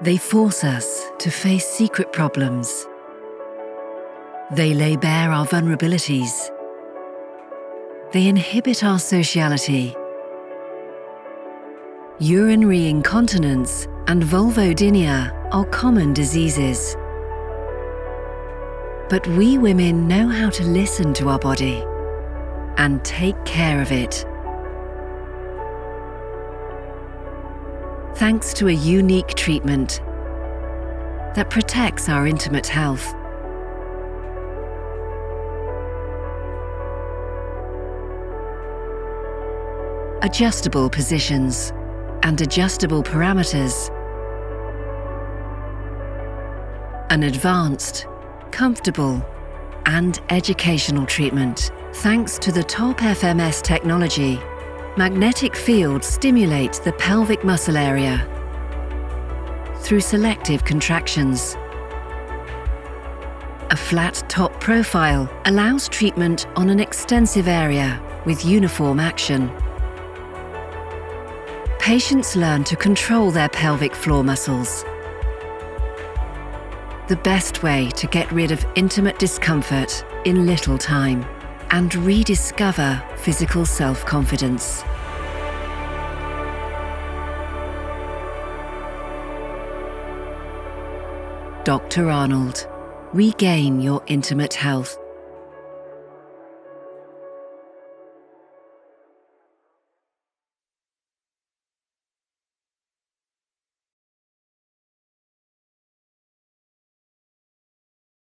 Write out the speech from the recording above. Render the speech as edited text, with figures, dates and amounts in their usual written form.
They force us to face secret problems. They lay bare our vulnerabilities. They inhibit our sociality. Urinary incontinence and vulvodynia are common diseases. But we women know how to listen to our body and take care of it. Thanks to a unique treatment that protects our intimate health. Adjustable positions and adjustable parameters. An advanced, comfortable, and educational treatment. Thanks to the top FMS technology, magnetic fields stimulate the pelvic muscle area through selective contractions. A flat top profile allows treatment on an extensive area with uniform action. Patients learn to control their pelvic floor muscles. The best way to get rid of intimate discomfort in little time and rediscover physical self-confidence. Dr. Arnold, regain your intimate health.